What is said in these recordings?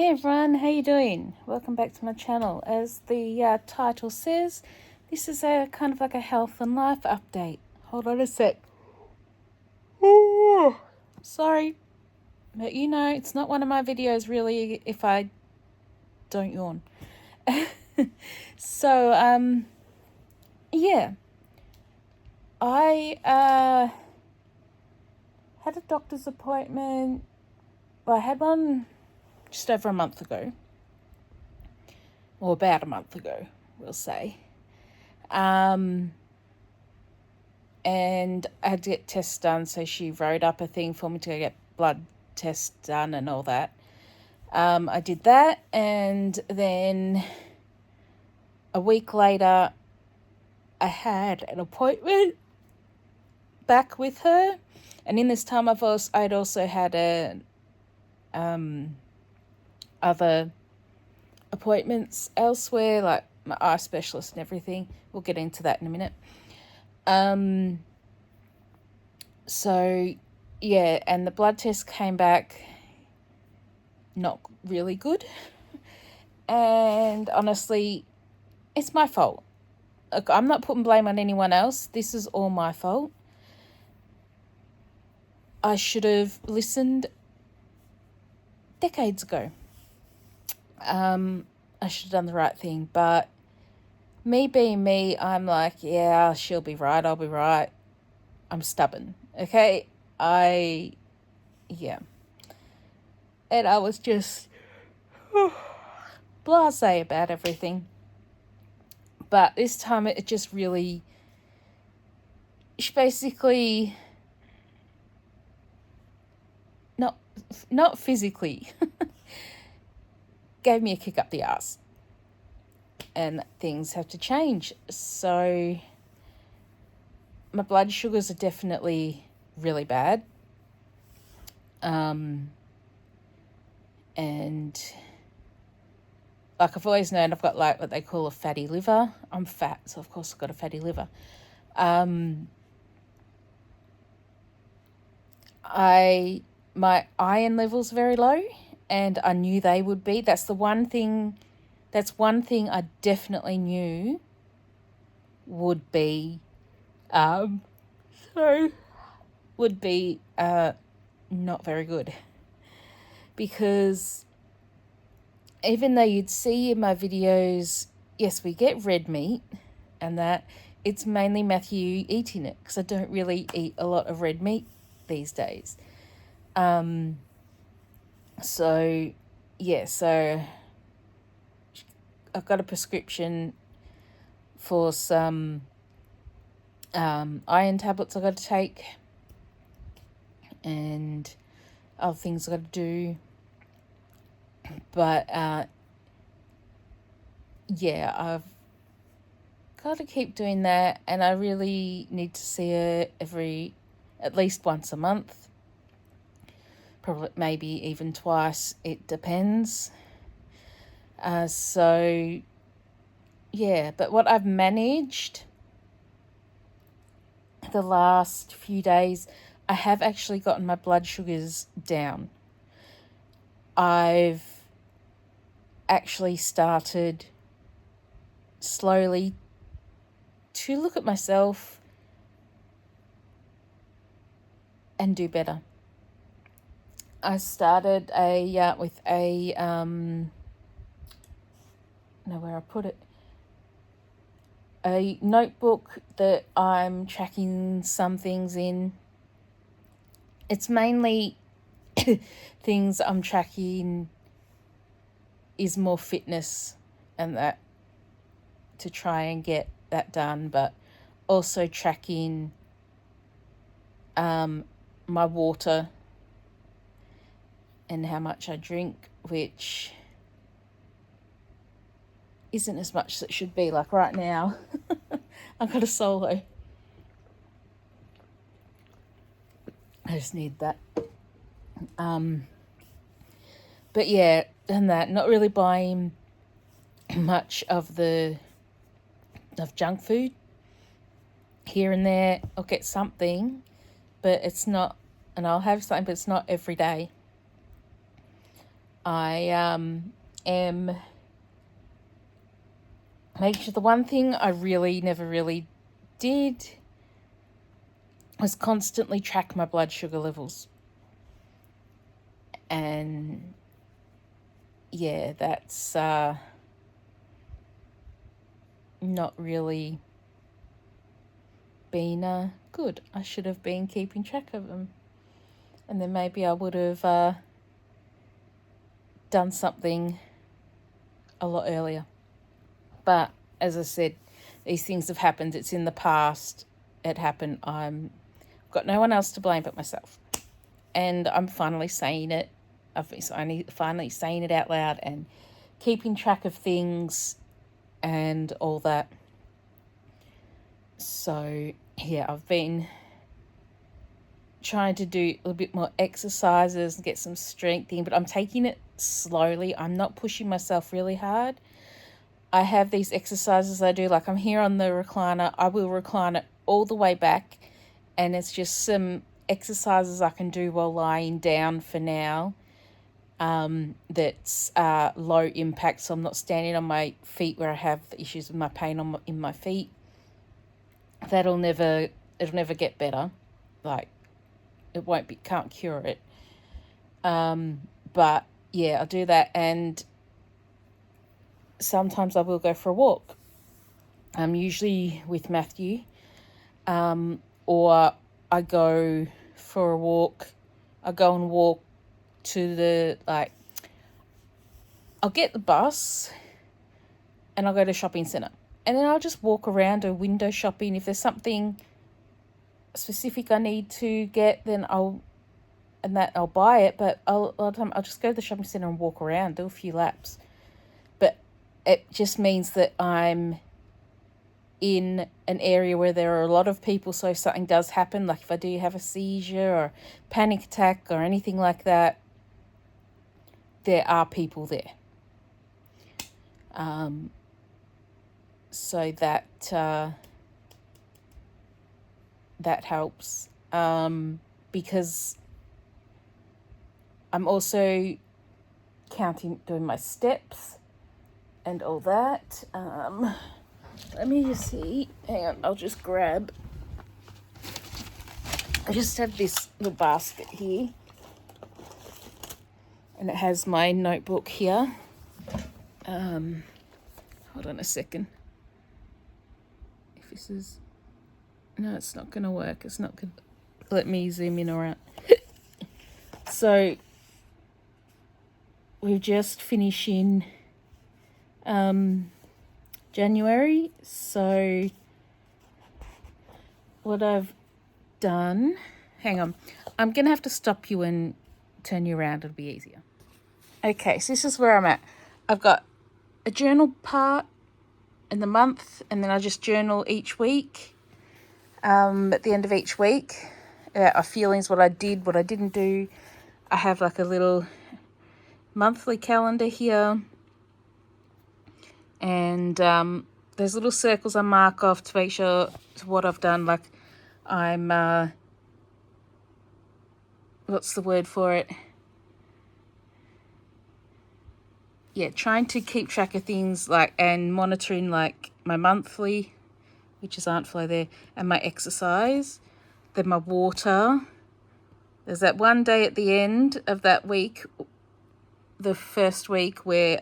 Hey everyone, how you doing? Welcome back to my channel. As the title says, this is a kind of like a health and life update. Hold on a sec. Sorry, but you know, it's not one of my videos really if I don't yawn. So, yeah. I had a doctor's appointment. Well, I had one just over a month ago. Or about a month ago, we'll say. And I had to get tests done, so she wrote up a thing for me to go get blood tests done and all that. I did that, and then a week later, I had an appointment back with her, and in this time I'd also had other appointments elsewhere, like my eye specialist and everything. We'll get into that in a minute. So yeah, and the blood test came back not really good. And honestly, it's my fault. Look, I'm not putting blame on anyone else. This is all my fault. I should have listened decades ago. I should have done the right thing, but me being me, I'm like, yeah, she'll be right, I'll be right. I'm stubborn, okay? Yeah. And I was just blasé about everything. But this time it just really, she basically, not physically, gave me a kick up the ass. And things have to change. So my blood sugars are definitely really bad. And like I've always known, I've got like what they call a fatty liver. I'm fat, so of course I've got a fatty liver. My iron level's very low, and I knew they would be. That's one thing I definitely knew would be not very good. Because even though you'd see in my videos, yes, we get red meat and that, it's mainly Matthew eating it, because I don't really eat a lot of red meat these days. So I've got a prescription for some iron tablets I've got to take, and other things I've got to do. But yeah, I've got to keep doing that, and I really need to see her at least once a month. Probably maybe even twice, it depends. So yeah, but what I've managed the last few days, I have actually gotten my blood sugars down. I've actually started slowly to look at myself and do better. I started with a where I put it, a notebook that I'm tracking some things in. It's mainly things I'm tracking is more fitness and that, to try and get that done, but also tracking my water and how much I drink, which isn't as much as it should be. Like right now, I've got a solo. I just need that. But yeah, and that, not really buying much of junk food. Here and there, I'll get something, but it's not, and I'll have something, but it's not every day. I am making sure the one thing I never really did was constantly track my blood sugar levels. And yeah, that's not really been good. I should have been keeping track of them. And then maybe I would have done something a lot earlier. But as I said, these things have happened. It's in the past. It happened. I've got no one else to blame but myself. And I'm finally saying it. I've been finally saying it out loud and keeping track of things and all that. So, yeah, I've been trying to do a little bit more exercises and get some strength in, but I'm taking it slowly. I'm not pushing myself really hard. I have these exercises I do, like I'm here on the recliner. I will recline it all the way back, and it's just some exercises I can do while lying down for now. That's low impact, so I'm not standing on my feet where I have issues with my pain in my feet. It'll never get better. Like, it can't cure it. But yeah, I'll do that, and sometimes I will go for a walk. Usually with Matthew, or I go for a walk. I go and walk to I'll get the bus and I'll go to a shopping centre. And then I'll just walk around or window shopping. If there's something specific I need to get, then I'll buy it. But a lot of the time I'll just go to the shopping centre and walk around, do a few laps. But it just means that I'm in an area where there are a lot of people, so if something does happen, like if I do have a seizure or panic attack or anything like that, there are people there. So that helps, because I'm also doing my steps and all that. Let me just see. Hang on, I'll just grab. I just have this little basket here, and it has my notebook here. Hold on a second. If this is... No, it's not going to work. It's not going to let me zoom in or out. So, we're just finishing January. So, what I've done... Hang on. I'm going to have to stop you and turn you around. It'll be easier. Okay, so this is where I'm at. I've got a journal part in the month, and then I just journal each week. At the end of each week, our feelings, what I did, what I didn't do. I have like a little monthly calendar here, and there's little circles I mark off to make sure what I've done. Like I'm what's the word for it? Yeah, trying to keep track of things and monitoring my monthly, which is Aunt Flo there, and my exercise, then my water. There's that one day at the end of that week, the first week, where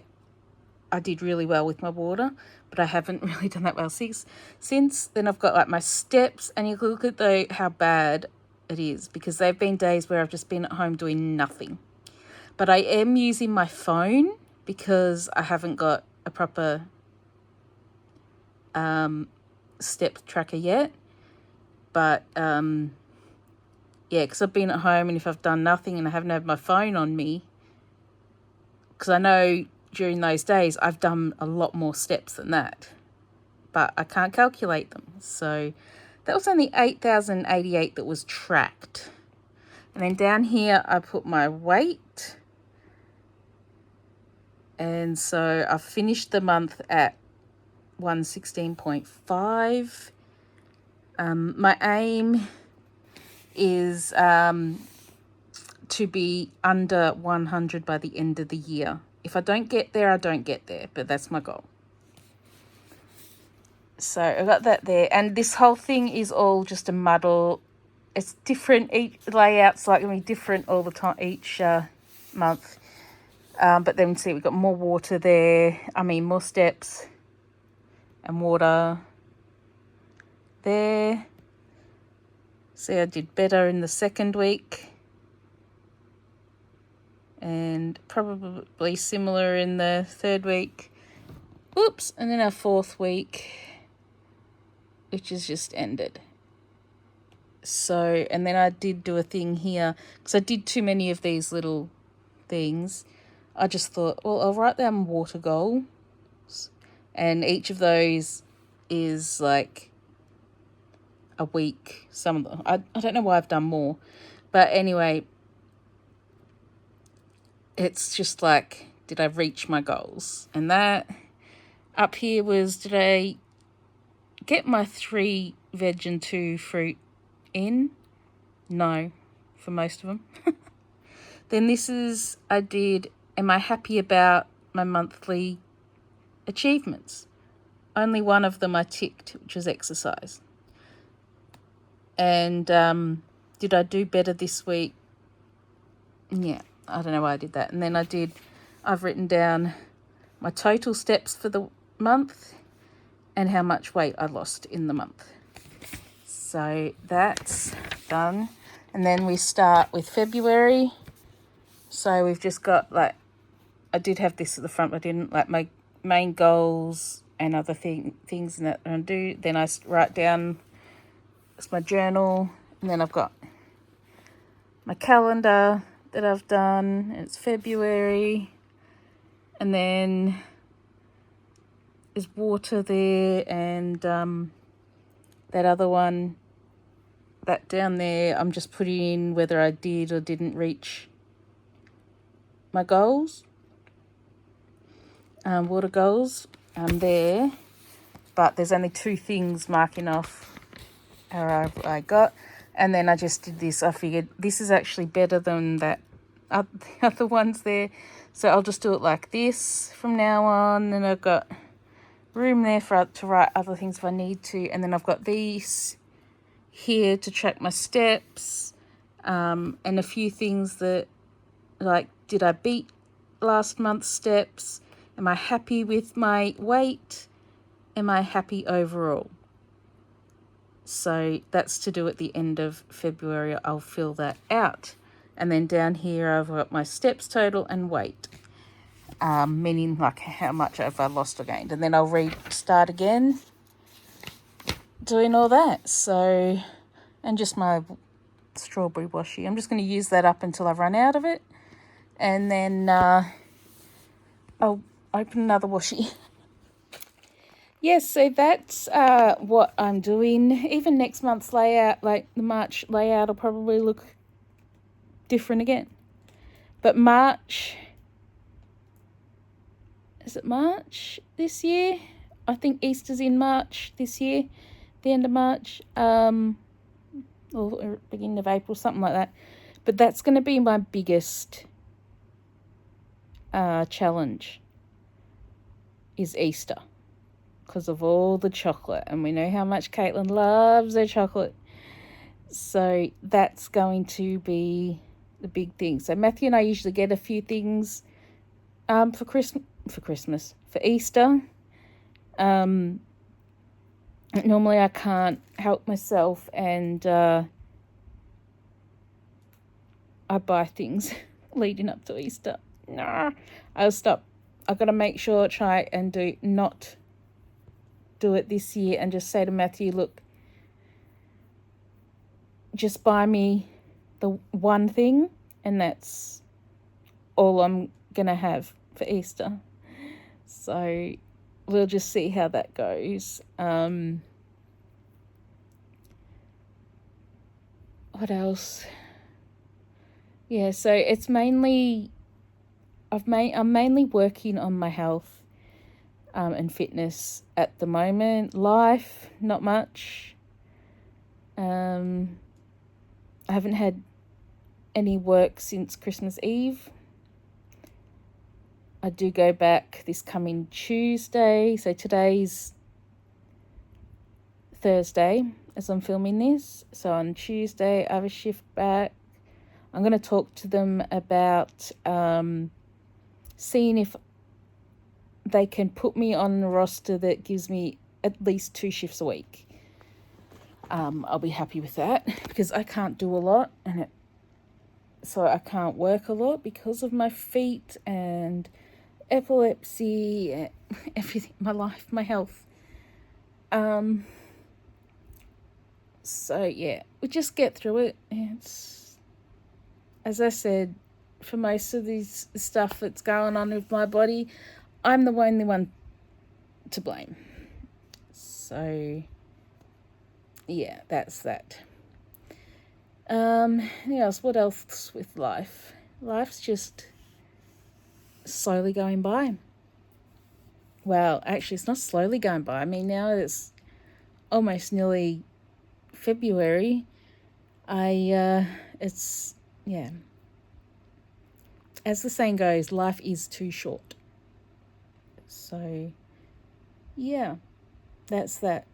I did really well with my water, but I haven't really done that well since. Then I've got my steps, and you can look at how bad it is, because there have been days where I've just been at home doing nothing. But I am using my phone because I haven't got a proper step tracker yet. But yeah, because I've been at home, and if I've done nothing and I haven't had my phone on me, because I know during those days I've done a lot more steps than that, but I can't calculate them. So that was only 8,088 that was tracked. And then down here I put my weight. And so I finished the month at 116.5. My aim is to be under 100 by the end of the year. If I don't get there, I don't get there, but that's my goal. So I got that there, and this whole thing is all just a muddle. It's different, each layout's like going to be different all the time, each month. But then see, we've got more water there, more steps and water there. See, I did better in the second week, and probably similar in the third week. Oops, and then our fourth week, which has just ended. So, and then I did do a thing here, because I did too many of these little things. I just thought, well, I'll write down water goals, and each of those is like a week. Some of them, I don't know why I've done more, but anyway, it's just like, did I reach my goals? And that up here was, did I get my 3 veg and 2 fruit in? No, for most of them. Then this is, I did, am I happy about my monthly achievements? Only one of them I ticked, which was exercise. And did I do better this week? Yeah, I don't know why I did that. And then I've written down my total steps for the month and how much weight I lost in the month. So that's done. And then we start with February. So we've just got, like, I did have this at the front, but I didn't, like, my main goals and other things that I do. Then I write down, it's my journal, and then I've got my calendar that I've done, and it's February. And then there's water there, and that other one, that down there, I'm just putting in whether I did or didn't reach my goals, water goals, there. But there's only 2 things marking off how I got. And then I just did this. I figured this is actually better than that the other ones there. So I'll just do it like this from now on. And I've got room there to write other things if I need to. And then I've got these here to track my steps, and a few things that, like, did I beat last month's steps? Am I happy with my weight? Am I happy overall? So that's to do at the end of February. I'll fill that out. And then down here I've got my steps total and weight, meaning like how much have I lost or gained. And then I'll restart again doing all that. So, and just my strawberry washi. I'm just going to use that up until I run out of it. And then I'll open another washi. Yes, so that's what I'm doing. Even next month's layout, like the March layout, will probably look different again. But March, is it March this year? I think Easter's in March this year, the end of March, or beginning of April, something like that. But that's going to be my biggest challenge, is Easter, because of all the chocolate, and we know how much Caitlin loves her chocolate. So that's going to be the big thing. So Matthew and I usually get a few things for Easter. Normally I can't help myself, and I buy things leading up to Easter. Nah, I'll stop. I've got to make sure, try and not do it this year, and just say to Matthew, look, just buy me the one thing, and that's all I'm gonna have for Easter. So we'll just see how that goes. What else? Yeah, so it's mainly, I'm mainly working on my health and fitness at the moment. Life, not much. I haven't had any work since Christmas Eve. I do go back this coming Tuesday. So today's Thursday as I'm filming this. So on Tuesday, I have a shift back. I'm going to talk to them about seeing if they can put me on a roster that gives me at least 2 shifts a week. I'll be happy with that because I can't do a lot, and so I can't work a lot because of my feet and epilepsy, everything, my life, my health. So yeah, we just get through it. It's, as I said, for most of this stuff that's going on with my body, I'm the only one to blame. So yeah, that's that. Yes, what else with life? Life's just slowly going by. Well, actually, it's not slowly going by. I mean, now it's almost nearly February. It's, yeah. As the saying goes, life is too short. So, yeah, that's that.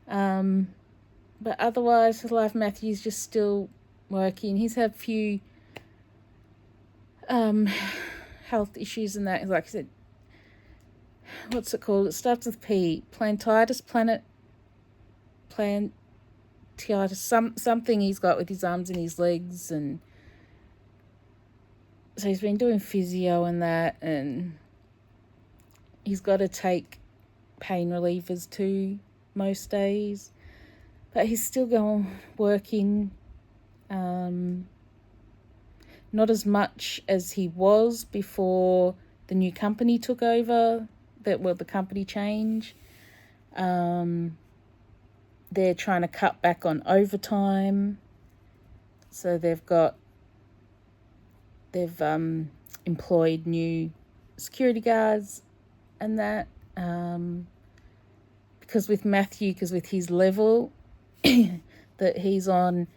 But otherwise, his life, Matthew's just still working. He's had a few health issues and that. Like I said, what's it called? It starts with P. Plantitis, something he's got with his arms and his legs, and so he's been doing physio and that, and he's got to take pain relievers too most days, but he's still going working, not as much as he was before the new company took over, the company change. They're trying to cut back on overtime, so they've employed new security guards and that, because with Matthew, because with his level that he's on,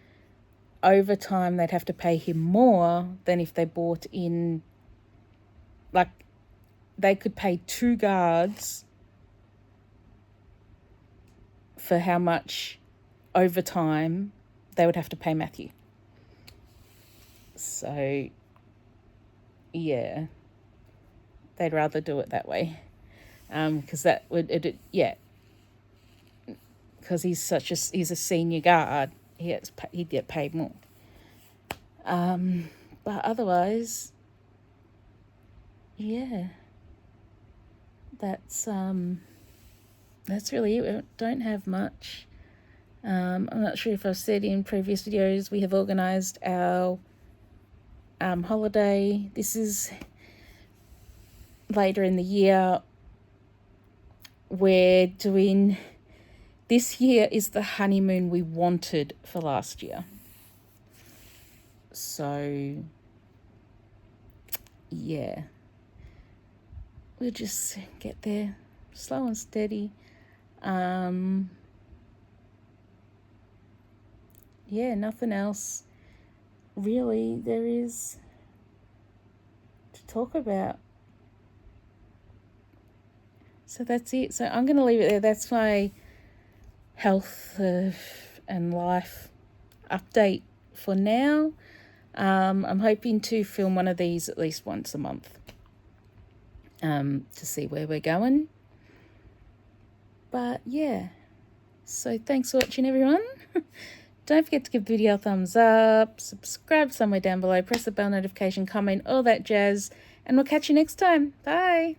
overtime, they'd have to pay him more than if they bought in, like, they could pay 2 guards for how much overtime they would have to pay Matthew. So, yeah, they'd rather do it that way, because that would, because he's a senior guard, he'd get paid more. But otherwise, yeah, that's really it. We don't have much. I'm not sure if I've said in previous videos, we have organised our holiday. This is later in the year. This year is the honeymoon we wanted for last year. So, yeah, we'll just get there slow and steady. Yeah, nothing else really there is to talk about. So that's it. So I'm going to leave it there. That's my health and life update for now. I'm hoping to film one of these at least once a month, to see where we're going. But yeah, so thanks for watching, everyone. Don't forget to give the video a thumbs up, subscribe somewhere down below, press the bell notification, comment, all that jazz, and we'll catch you next time. Bye.